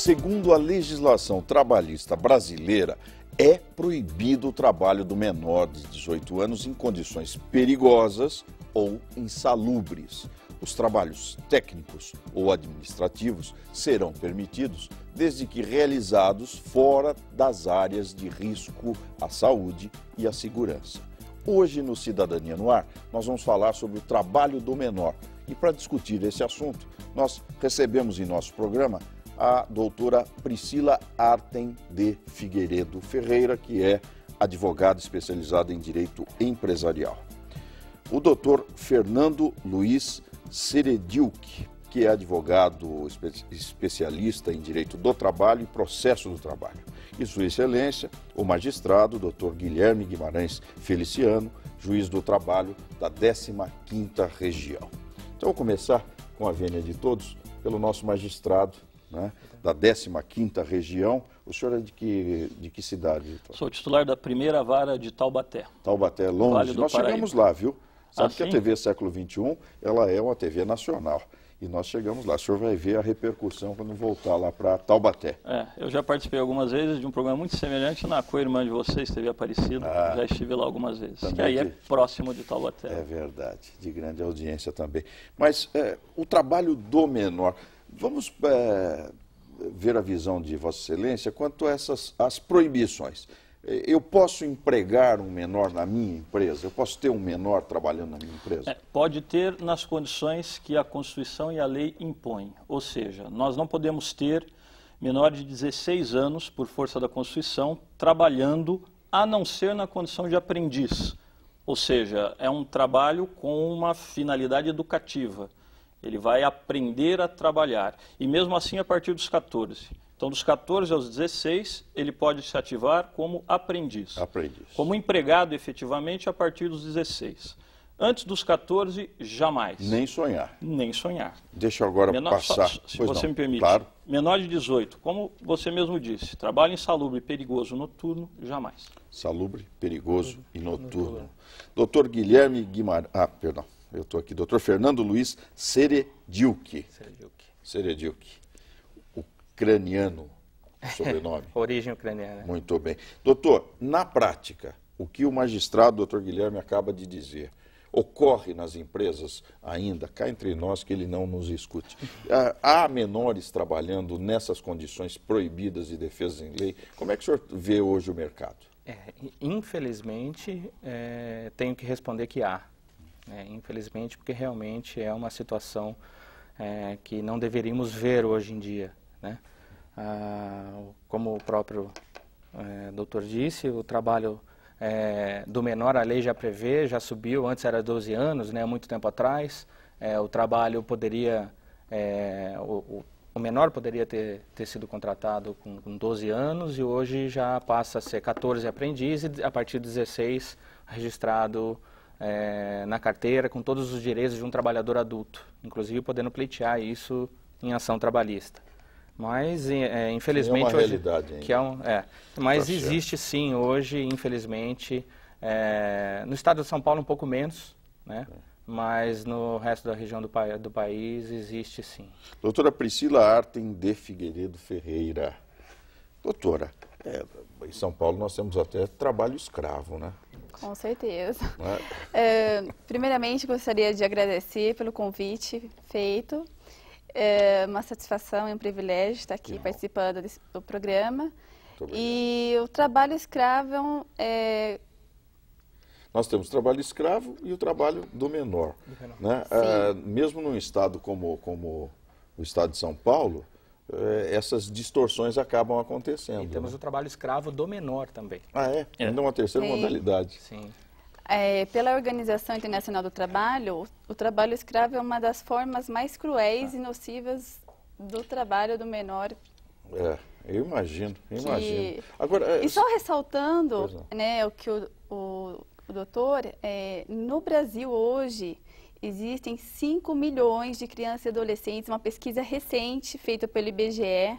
Segundo a legislação trabalhista brasileira, é proibido o trabalho do menor de 18 anos em condições perigosas ou insalubres. Os trabalhos técnicos ou administrativos serão permitidos desde que realizados fora das áreas de risco à saúde e à segurança. Hoje, no Cidadania no Ar, nós vamos falar sobre o trabalho do menor. E para discutir esse assunto, nós recebemos em nosso programa a doutora Priscila Artem de Figueiredo Ferreira, que é advogada especializada em direito empresarial. O doutor Fernando Luiz Serediuk, que é advogado especialista em direito do trabalho e processo do trabalho. E Sua Excelência, o magistrado, doutor Guilherme Guimarães Feliciano, juiz do trabalho da 15ª Região. Então, vou começar com a vênia de todos pelo nosso magistrado, né, da 15ª Região. O senhor é de que cidade? Então? Sou titular da primeira vara de Taubaté. Taubaté, longe. Vale do Nós Paraíba. chegamos lá, viu? Sabe que a sim? TV Século XXI, ela é uma TV nacional. E nós chegamos lá. O senhor vai ver a repercussão quando voltar lá para Taubaté. Eu já participei algumas vezes de um programa muito semelhante na co-irmã de vocês, TV Aparecida. Já estive lá algumas vezes. Que aí é próximo de Taubaté. É verdade, de grande audiência também. Mas o trabalho do menor, vamos ver a visão de Vossa Excelência quanto a as proibições. Eu posso empregar um menor na minha empresa? Eu posso ter um menor trabalhando na minha empresa? Pode ter nas condições que a Constituição e a lei impõem. Ou seja, nós não podemos ter menor de 16 anos, por força da Constituição, trabalhando, a não ser na condição de aprendiz. Ou seja, é um trabalho com uma finalidade educativa. Ele vai aprender a trabalhar. E mesmo assim, a partir dos 14. Então, dos 14 aos 16, ele pode se ativar como aprendiz. Como empregado, efetivamente, a partir dos 16. Antes dos 14, jamais. Nem sonhar. Nem sonhar. Deixa eu agora passar. Se você me permite. Claro. Menor de 18, como você mesmo disse, trabalho insalubre, perigoso, noturno, jamais. Salubre, perigoso e noturno. Doutor Guilherme Guimarães... perdão. Eu estou aqui. Doutor Fernando Luiz Serediuk. Serediuk. Ucraniano, sobrenome. Origem ucraniana. Muito bem. Doutor, na prática, o que o magistrado, doutor Guilherme, acaba de dizer, ocorre nas empresas ainda, cá entre nós, que ele não nos escute. Há menores trabalhando nessas condições proibidas e defesas em lei. Como é que o senhor vê hoje o mercado? Infelizmente, tenho que responder que há. Infelizmente, porque realmente é uma situação que não deveríamos ver hoje em dia. Como o próprio doutor disse, o trabalho do menor, a lei já prevê, já subiu, antes era 12 anos, há muito tempo atrás. O trabalho poderia, o menor poderia ter sido contratado com 12 anos e hoje já passa a ser 14 aprendiz e a partir de 16 registrado na carteira com todos os direitos de um trabalhador adulto, inclusive podendo pleitear isso em ação trabalhista. Mas, infelizmente, é uma realidade ainda. Mas existe sim hoje, infelizmente, no estado de São Paulo um pouco menos, mas no resto da região do país existe sim. Doutora Priscila Artem de Figueiredo Ferreira. Doutora, em São Paulo nós temos até trabalho escravo, né? Com certeza. Primeiramente, gostaria de agradecer pelo convite feito. É uma satisfação e um privilégio estar aqui participando do programa. E o trabalho escravo Nós temos o trabalho escravo e o trabalho do menor. Né? Mesmo num estado como o estado de São Paulo, essas distorções acabam acontecendo. E temos o trabalho escravo do menor também. Ainda uma terceira modalidade. Sim. Pela Organização Internacional do Trabalho, o trabalho escravo é uma das formas mais cruéis e nocivas do trabalho do menor. Eu imagino. Agora, e só ressaltando o que o doutor, no Brasil hoje existem 5 milhões de crianças e adolescentes, uma pesquisa recente feita pelo IBGE,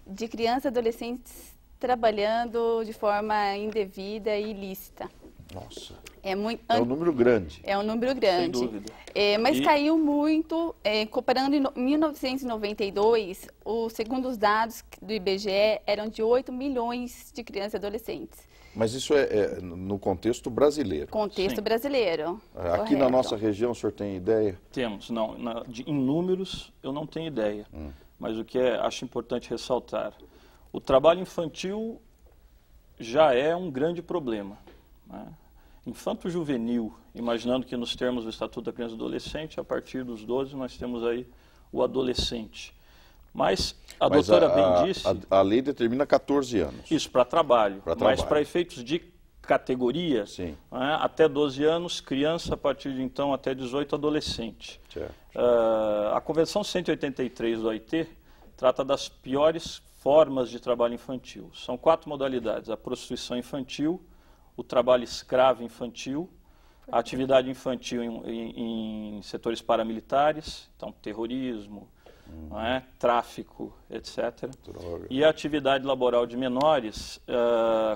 de crianças e adolescentes trabalhando de forma indevida e ilícita. Nossa. É um número grande. É um número grande. Sem dúvida. Mas caiu muito, comparando em 1992, segundo os dados do IBGE, eram de 8 milhões de crianças e adolescentes. Mas isso é no contexto brasileiro? Contexto Sim. brasileiro. Aqui na nossa região, o senhor tem ideia? Temos. Não, em números, eu não tenho ideia. Mas o que acho importante ressaltar, o trabalho infantil já é um grande problema, né? Infanto-juvenil, imaginando que nos termos do Estatuto da Criança e do Adolescente, a partir dos 12 nós temos aí o adolescente. Mas a doutora bem disse... A lei determina 14 anos. Isso, para trabalho. Mas para efeitos de categoria, sim, né, até 12 anos, criança, a partir de então até 18, adolescente. A Convenção 183 do OIT trata das piores formas de trabalho infantil. São 4 modalidades: a prostituição infantil, o trabalho escravo infantil, a atividade infantil em setores paramilitares, então terrorismo, não é? Tráfico, etc. Droga. E a atividade laboral de menores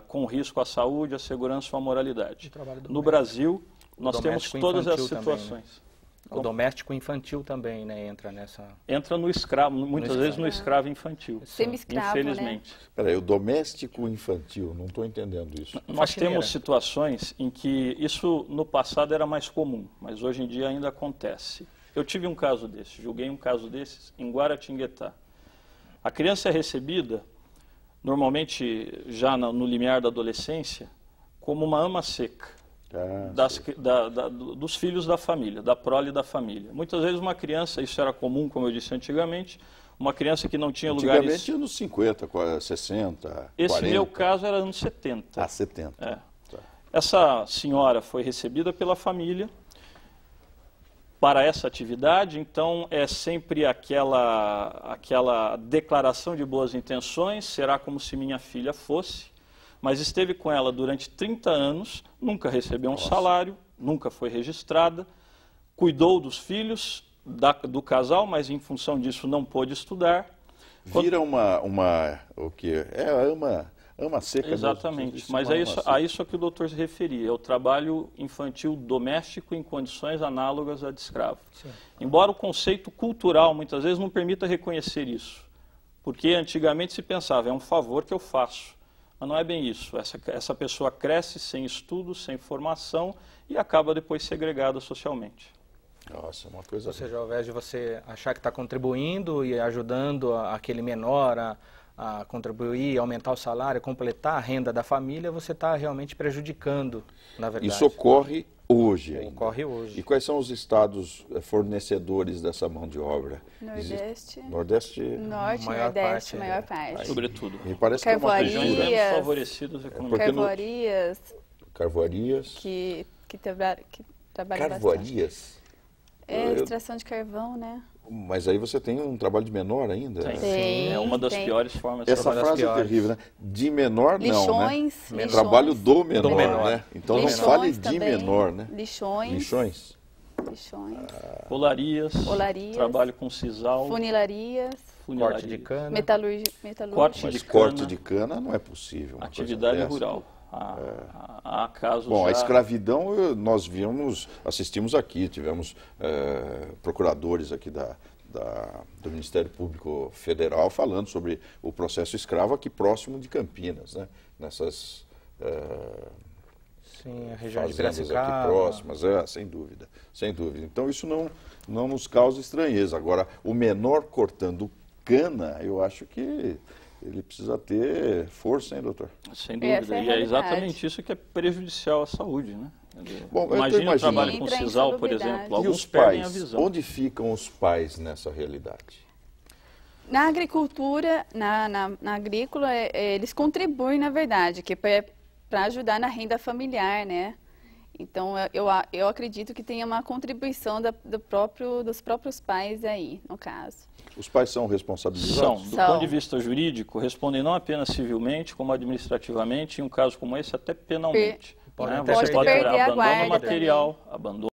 com risco à saúde, à segurança ou à moralidade. No Brasil, nós temos todas essas situações. Também, né? O doméstico infantil também, né, entra nessa... Entra no escravo, muitas vezes no escravo infantil. Semi-escravo, infelizmente. Né? Peraí, o doméstico infantil, não estou entendendo isso. Nós temos situações em que isso no passado era mais comum, mas hoje em dia ainda acontece. Eu tive um caso desse, julguei um caso desses em Guaratinguetá. A criança é recebida, normalmente já no limiar da adolescência, como uma ama seca. Dos filhos da família, da prole da família. Muitas vezes uma criança, isso era comum, como eu disse antigamente, uma criança que não tinha lugares... Antigamente anos 50, 60, Esse 40. meu caso era anos 70. Ah, 70. É. Tá. Essa senhora foi recebida pela família para essa atividade, então é sempre aquela declaração de boas intenções, será como se minha filha fosse, mas esteve com ela durante 30 anos, nunca recebeu um salário, nunca foi registrada, cuidou dos filhos do casal, mas em função disso não pôde estudar. Vira o que ama seca. Exatamente, mas a isso a que o doutor se referia, é o trabalho infantil doméstico em condições análogas a de escravo. Sim. Embora o conceito cultural muitas vezes não permita reconhecer isso, porque antigamente se pensava, é um favor que eu faço. Mas não é bem isso. Essa pessoa cresce sem estudo, sem formação e acaba depois segregada socialmente. Nossa, uma coisa... Ou seja, ao invés de você achar que está contribuindo e ajudando aquele menor a contribuir, aumentar o salário, completar a renda da família, você está realmente prejudicando, na verdade. Isso ocorre hoje ainda. Ocorre hoje. E quais são os estados fornecedores dessa mão de obra? Nordeste. Nordeste? Norte, Nordeste, maior parte. Sobretudo. Me parece que é uma regiões menos favorecidas economicamente. Carvoarias. Que trabalham Carvoarias? bastante. Extração de carvão, né? Mas aí você tem um trabalho de menor ainda? Sim, é uma das piores formas. Essa frase é terrível, né? De menor lixões, não, né? Trabalho do menor, né? Então lixões não fale de também, menor, né? Lixões. Polarias, trabalho com sisal. Funilarias. Corte de cana. Metalúrgica. Corte de cana não é possível. Atividade rural. Há casos Bom, a escravidão nós assistimos aqui, tivemos procuradores aqui do Ministério Público Federal falando sobre o processo escravo aqui próximo de Campinas, né? Nessas sim, a região de Piracicaba aqui próximas, sem dúvida, sem dúvida. Então isso não nos causa estranheza. Agora, o menor cortando cana, eu acho que ele precisa ter força, hein, doutor? Sem dúvida, e é exatamente isso que é prejudicial à saúde, né? Bom, imagina o trabalho com sisal, por exemplo, alguns perdem a visão. Onde ficam os pais nessa realidade? Na agricultura, na agrícola, eles contribuem, na verdade, que para ajudar na renda familiar, né? Então, eu acredito que tenha uma contribuição dos próprios pais aí, no caso. Os pais são responsabilizados? Do ponto de vista jurídico, respondem não apenas civilmente, como administrativamente, em um caso como esse, até penalmente. Pode perder a guarda abandono material, também. abandono